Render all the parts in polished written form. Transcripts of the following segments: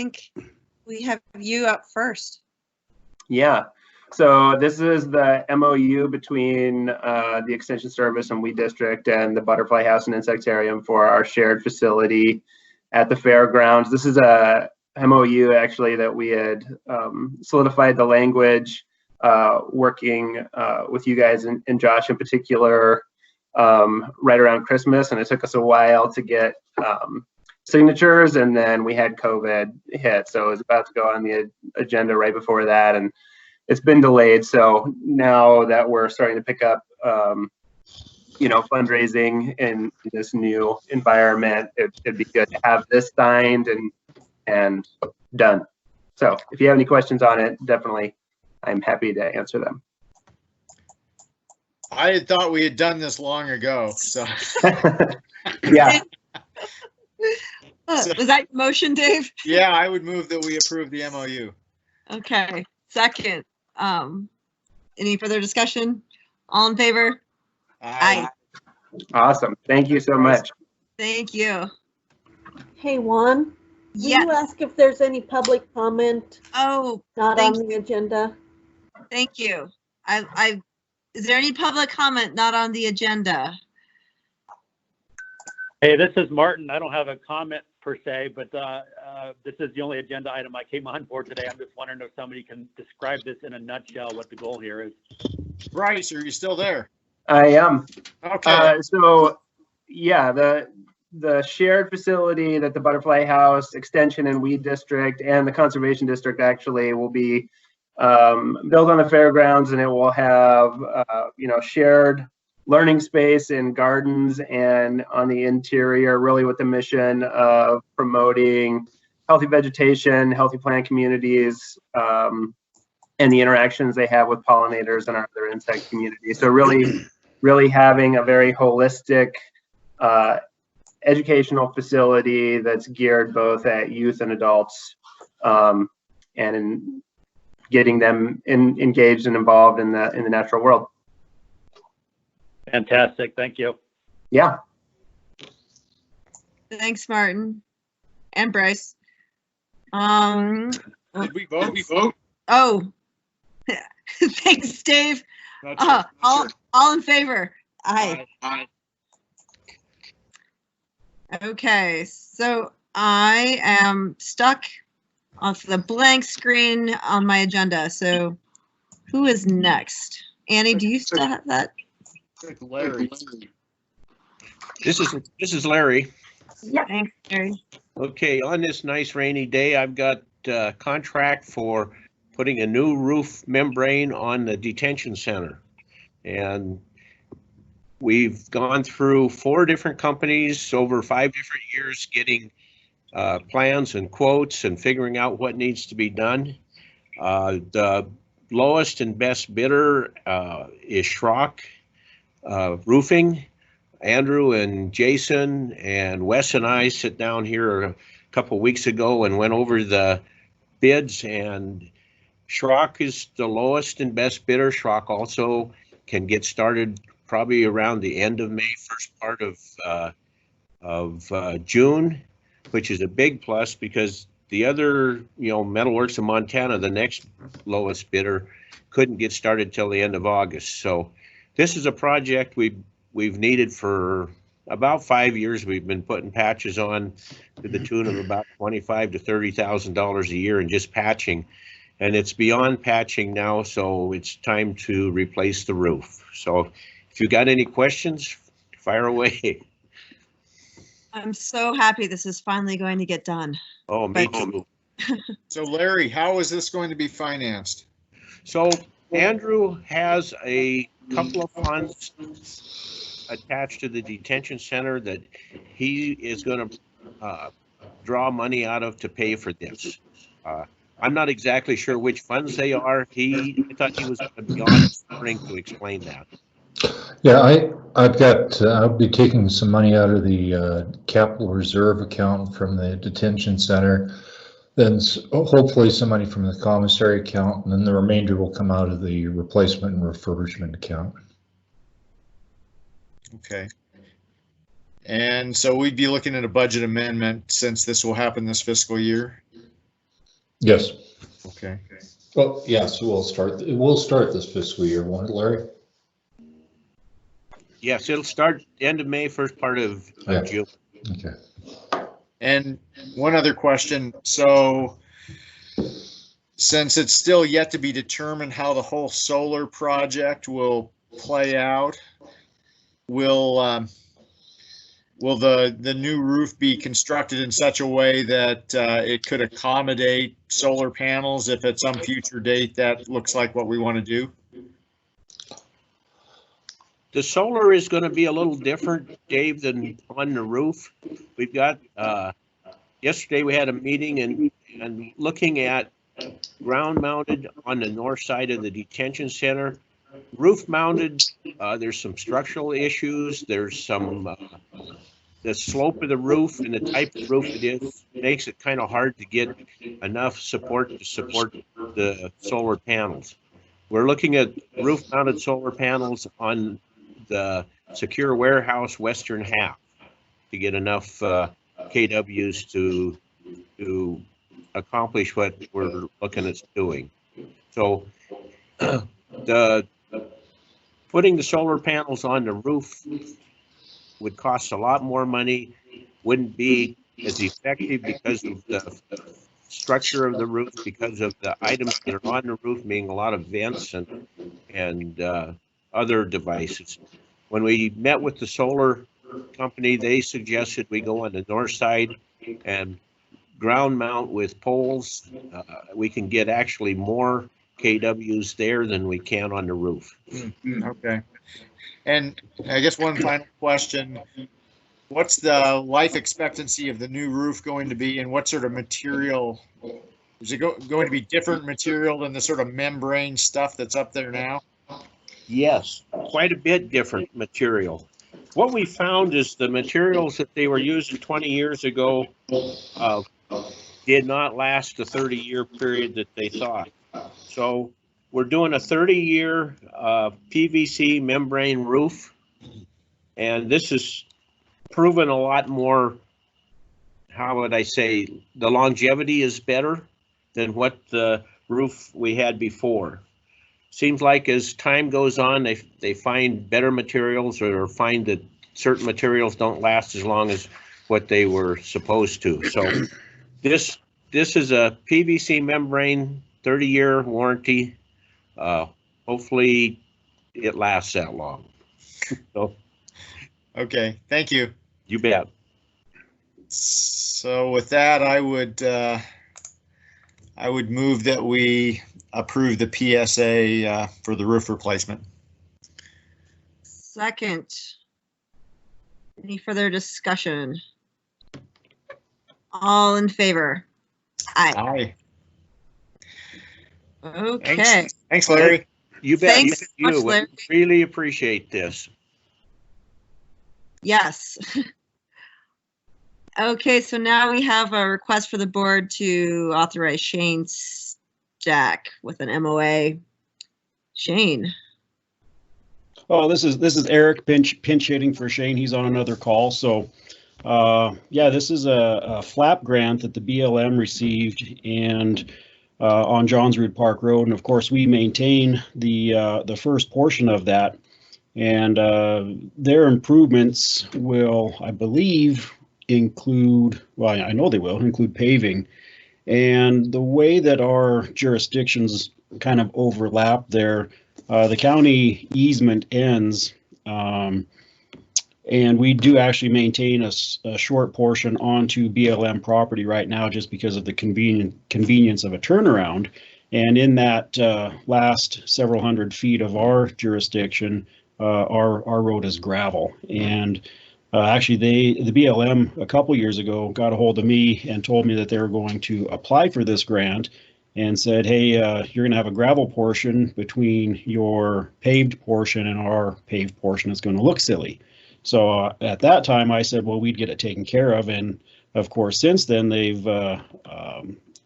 think we have you up first. Yeah. So this is the MOU between the Extension Service and We District and the Butterfly House and Insectarium for our shared facility at the fairgrounds. This is a MOU actually that we had solidified the language, working with you guys and Josh in particular right around Christmas, and it took us a while to get signatures, and then we had COVID hit, so it was about to go on the agenda right before that, and it's been delayed. So now that we're starting to pick up, fundraising in this new environment, it'd be good to have this signed and done. So if you have any questions on it, definitely, I'm happy to answer them. I had thought we had done this long ago, so. Yeah. Was that your motion, Dave? Yeah, I would move that we approve the MOU. Okay, second. Any further discussion? All in favor? Aye. Awesome. Thank you so much. Thank you. Hey, Juan, Yeah. will you ask if there's any public comment Oh, not thank on the agenda? thank you. Is there any public comment not on the agenda? Hey, this is Martin. I don't have a comment per se, but this is the only agenda item I came on for today. I'm just wondering if somebody can describe this in a nutshell, what the goal here is. Bryce, are you still there? I am. Okay. So yeah, the shared facility that the Butterfly House, Extension, and Weed District and the Conservation District actually will be built on the fairgrounds, and it will have shared learning space and gardens, and on the interior, really with the mission of promoting healthy vegetation, healthy plant communities, and the interactions they have with pollinators and our other insect communities. So really having a very holistic educational facility that's geared both at youth and adults, and in getting them engaged and involved in the natural world. Fantastic. Thank you. Yeah. Thanks, Martin and Bryce. Did we vote? Oh, thanks, Dave. All in favor? Aye. Aye. Okay, so I am stuck off the blank screen on my agenda. So who is next? Annie, do you still have that? Larry. This is Larry. Yeah. Thanks, Larry. Okay, on this nice rainy day, I've got a contract for putting a new roof membrane on the detention center. And we've gone through 4 different companies over 5 different years, getting plans and quotes and figuring out what needs to be done. The lowest and best bidder is Schrock Roofing. Andrew and Jason and Wes and I sit down here a couple of weeks ago and went over the bids, and Schrock is the lowest and best bidder. Schrock also can get started probably around the end of May, first part of June, which is a big plus because the other, Metalworks in Montana, the next lowest bidder, couldn't get started till the end of August. So this is a project we've needed for about 5 years. We've been putting patches on to the tune of about $25,000 to $30,000 a year and just patching. And it's beyond patching now, so it's time to replace the roof. So if you got any questions, fire away. I'm so happy this is finally going to get done. Oh, me too. So Larry, how is this going to be financed? So Andrew has a couple of funds attached to the detention center that he is going to draw money out of to pay for this. I'm not exactly sure which funds they are. I thought he was going to be on spring to explain that. Yeah, I'll be taking some money out of the capital reserve account from the detention center, then hopefully some money from the commissary account, and then the remainder will come out of the replacement and refurbishment account. Okay. And so we'd be looking at a budget amendment since this will happen this fiscal year? Yes. Okay. Well, yeah, so we'll start this fiscal year, won't it, Larry? Yes, it'll start end of May, first part of Yeah. June. Okay. And one other question. So since it's still yet to be determined how the whole solar project will play out, will the new roof be constructed in such a way that it could accommodate solar panels if at some future date that looks like what we want to do? The solar is going to be a little different, Dave, than on the roof. We've got, yesterday we had a meeting and looking at ground mounted on the north side of the detention center. Roof mounted, there's some structural issues. There's some, the slope of the roof and the type of roof it is makes it kind of hard to get enough support to support the solar panels. We're looking at roof mounted solar panels on the secure warehouse western half to get enough KWs to accomplish what we're looking at doing. So the putting the solar panels on the roof would cost a lot more money, wouldn't be as effective because of the structure of the roof, because of the items that are on the roof being a lot of vents and other devices. When we met with the solar company, they suggested we go on the north side and ground mount with poles. We can get actually more KWs there than we can on the roof. Okay. And I guess one final question. What's the life expectancy of the new roof going to be, and what sort of material? Is it going to be different material than the sort of membrane stuff that's up there now? Yes, quite a bit different material. What we found is the materials that they were using 20 years ago did not last the 30-year period that they thought. So we're doing a 30-year PVC membrane roof, and this is proven a lot more, how would I say, the longevity is better than what the roof we had before. Seems like as time goes on, they find better materials or find that certain materials don't last as long as what they were supposed to. So this is a PVC membrane, 30-year warranty. Hopefully it lasts that long. So, Okay, thank you. you bet. So with that, I would move that we approve the PSA for the roof replacement. Second. Any further discussion? All in favor? Aye. Aye. Okay. Thanks, Larry. You bet. Thanks so much, You Larry. really appreciate this. Yes. Okay, so now we have a request for the board to authorize Shane Stack with an MOA. Shane. Oh, this is Eric pinch hitting for Shane. He's on another call. So, yeah, this is a flap grant that the BLM received and on Johnsrud Park Road, and of course we maintain the first portion of that. And their improvements will, I believe, include, well, I know they will include paving. And the way that our jurisdictions kind of overlap there, the county easement ends, and we do actually maintain a short portion onto BLM property right now just because of the convenience of a turnaround. And in that last several hundred feet of our jurisdiction, our road is gravel. And actually, the BLM a couple years ago got a hold of me and told me that they were going to apply for this grant and said, hey, you're going to have a gravel portion between your paved portion and our paved portion. It's going to look silly. So at that time, I said, well, we'd get it taken care of. And of course, since then, they've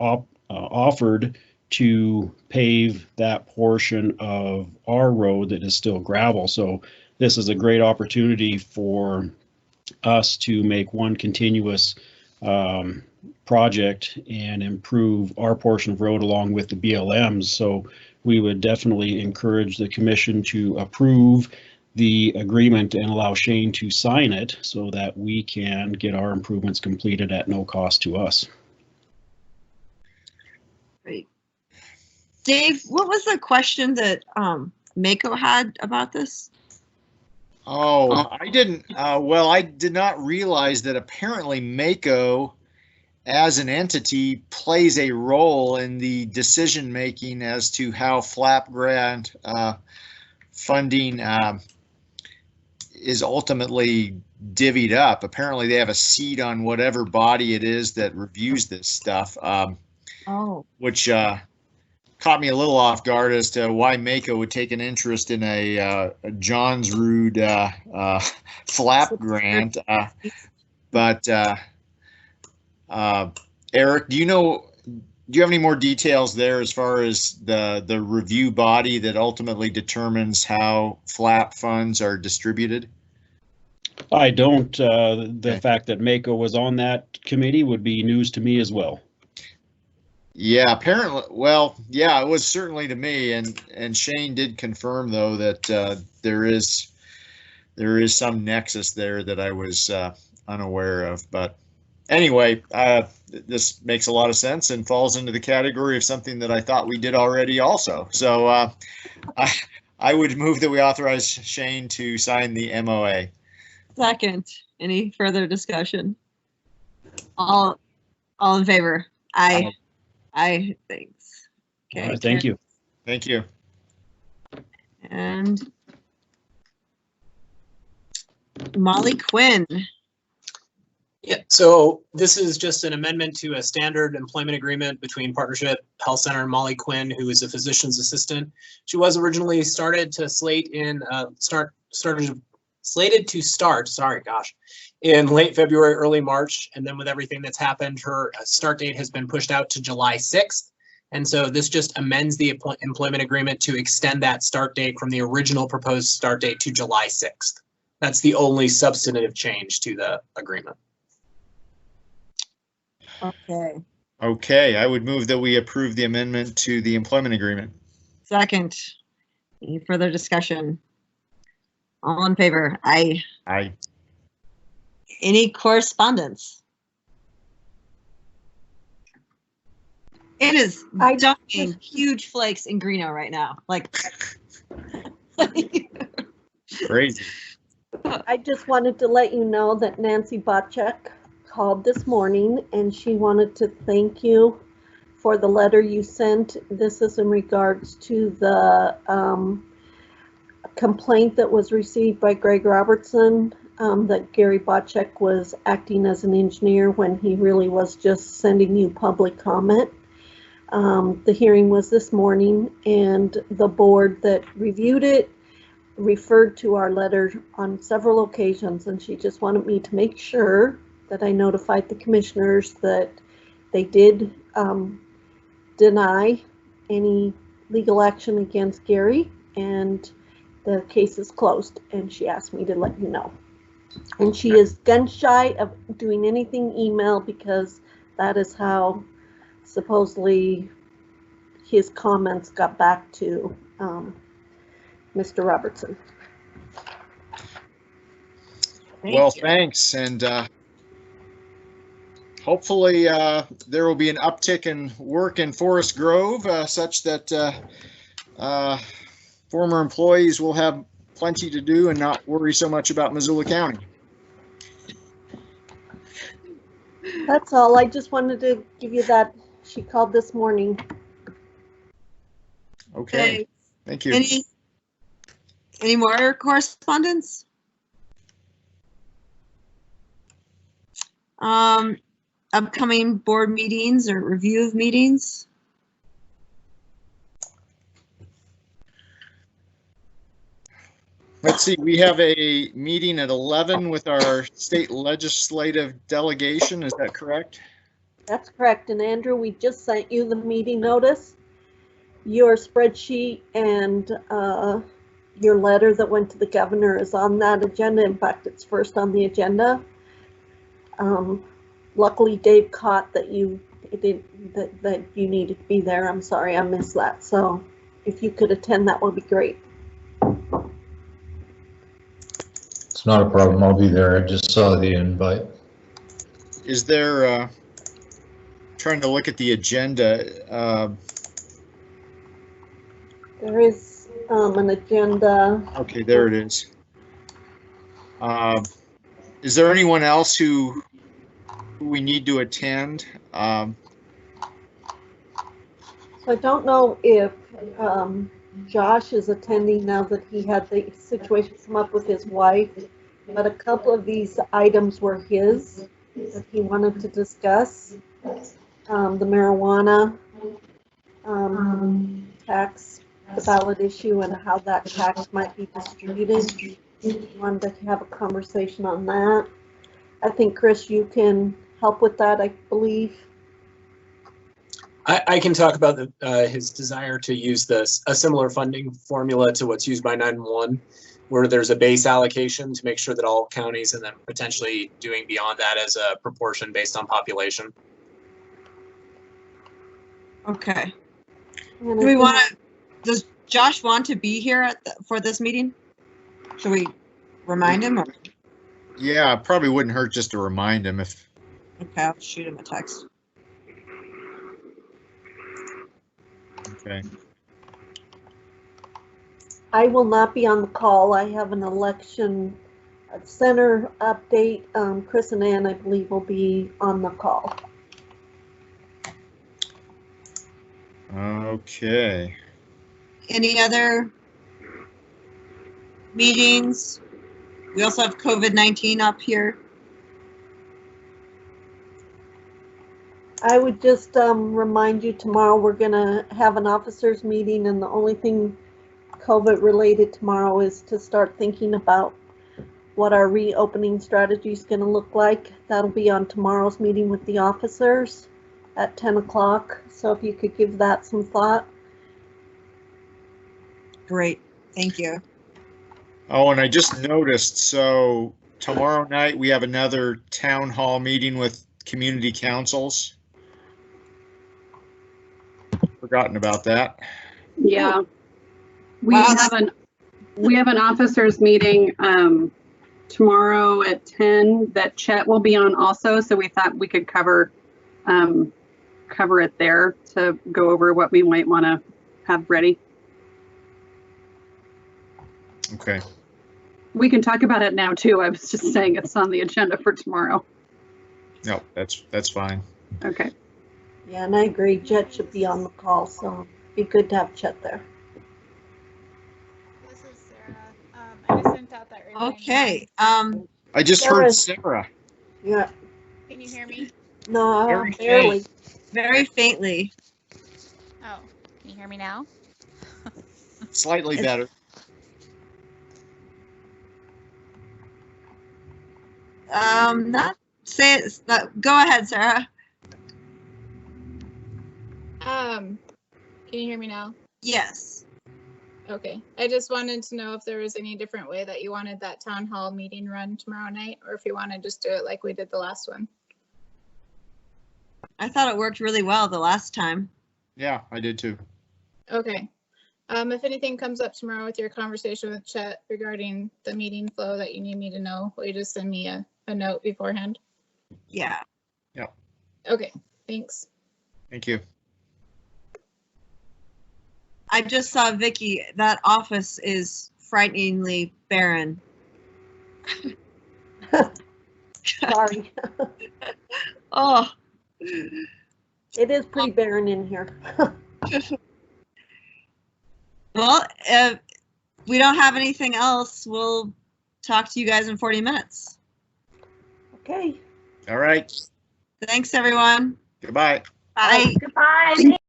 offered to pave that portion of our road that is still gravel. So this is a great opportunity for us to make one continuous project and improve our portion of road along with the BLMs. So we would definitely encourage the commission to approve the agreement and allow Shane to sign it so that we can get our improvements completed at no cost to us. Great. Dave, what was the question that Mako had about this? Oh, I didn't. Well, I did not realize that apparently Mako, as an entity, plays a role in the decision making as to how FLAP grant funding is ultimately divvied up. Apparently, they have a seat on whatever body it is that reviews this stuff. Which caught me a little off guard as to why Mako would take an interest in a Johns Rood FLAP grant. But Eric, do you have any more details there as far as the review body that ultimately determines how FLAP funds are distributed? I don't. The fact that Mako was on that committee would be news to me as well. Yeah, apparently. Well, yeah, it was certainly to me, and Shane did confirm though that there is some nexus there that I was unaware of. But anyway, this makes a lot of sense and falls into the category of something that I thought we did already also. So I would move that we authorize Shane to sign the MOA. Second. Any further discussion? All in favor? Aye. Aye, thanks. Okay. All right, thank you. Thank you. And Molly Quinn. Yeah, so this is just an amendment to a standard employment agreement between Partnership Health Center and Molly Quinn, who is a physician's assistant. She was originally slated to start in late February, early March, and then with everything that's happened, her start date has been pushed out to July 6th. And so this just amends the employment agreement to extend that start date from the original proposed start date to July 6th. That's the only substantive change to the agreement. Okay. Okay, I would move that we approve the amendment to the employment agreement. Second. Any further discussion? All in favor? Aye. Aye. Any correspondence? It is dumping huge flakes in Greeno right now. Like, Crazy. I just wanted to let you know that Nancy Botchek called this morning and she wanted to thank you for the letter you sent. This is in regards to the complaint that was received by Greg Robertson that Gary Botchek was acting as an engineer when he really was just sending you public comment. The hearing was this morning and the board that reviewed it referred to our letter on several occasions, and she just wanted me to make sure that I notified the commissioners that they did deny any legal action against Gary and the case is closed, and she asked me to let you know. And she is gun shy of doing anything email because that is how supposedly his comments got back to Mr. Robertson. Well, thanks, and hopefully there will be an uptick in work in Forest Grove such that former employees will have plenty to do and not worry so much about Missoula County. That's all. I just wanted to give you that. She called this morning. Okay. Thank you. Any more correspondence? Upcoming board meetings or review of meetings? Let's see, we have a meeting at 11 with our state legislative delegation. Is that correct? That's correct. And Andrew, we just sent you the meeting notice. Your spreadsheet and your letter that went to the governor is on that agenda. In fact, it's first on the agenda. luckily Dave caught that you that you needed to be there. I'm sorry I missed that. So if you could attend, that would be great. It's not a problem. I'll be there. I just saw the invite. Is there, trying to look at the agenda, There is an agenda. okay, there it is. Is there anyone else who we need to attend? So I don't know if Josh is attending now that he had the situation come up with his wife, but a couple of these items were his that he wanted to discuss. The marijuana tax, the ballot issue, and how that tax might be distributed. He wanted to have a conversation on that. I think, Chris, you can help with that, I believe. I can talk about his desire to use a similar funding formula to what's used by 911, where there's a base allocation to make sure that all counties, and then potentially doing beyond that as a proportion based on population. Okay. And Do we want to, does Josh want to be here for this meeting? Should we remind him or? Yeah, it probably wouldn't hurt just to remind him if, Okay, I'll shoot him a text. okay. I will not be on the call. I have an election center update. Chris and Ann, I believe, will be on the call. Okay. Any other meetings? We also have COVID-19 up here. I would just remind you tomorrow we're gonna have an officers meeting, and the only thing COVID related tomorrow is to start thinking about what our reopening strategy is gonna look like. That'll be on tomorrow's meeting with the officers at 10 o'clock. So if you could give that some thought. Great, thank you. Oh, and I just noticed, so tomorrow night we have another town hall meeting with community councils. Forgotten about that. Yeah. We Wow, have an officers meeting tomorrow at 10 that Chet will be on also, so we thought we could cover it there to go over what we might want to have ready. Okay. We can talk about it now too. I was just saying it's on the agenda for tomorrow. No, that's fine. Okay. Yeah, and I agree, Chet should be on the call, so it'd be good to have Chet there. This is Sarah. I just sent out that reminder. Okay, I just heard Sarah. Yeah, Can you hear me? no, Very barely. very faintly. Oh, can you hear me now? Slightly better. Not say it's not, go ahead, Sarah. Can you hear me now? Yes. Okay. I just wanted to know if there was any different way that you wanted that town hall meeting run tomorrow night, or if you want to just do it like we did the last one. I thought it worked really well the last time. Yeah, I did too. Okay. If anything comes up tomorrow with your conversation with Chet regarding the meeting flow that you need me to know, will you just send me a note beforehand? Yeah. Okay, thanks. Thank you. I just saw Vicky, that office is frighteningly barren. Sorry. Oh. It is pretty barren in here. Well, if we don't have anything else, we'll talk to you guys in 40 minutes. Okay. All right. Thanks, everyone. Goodbye. Bye. Goodbye.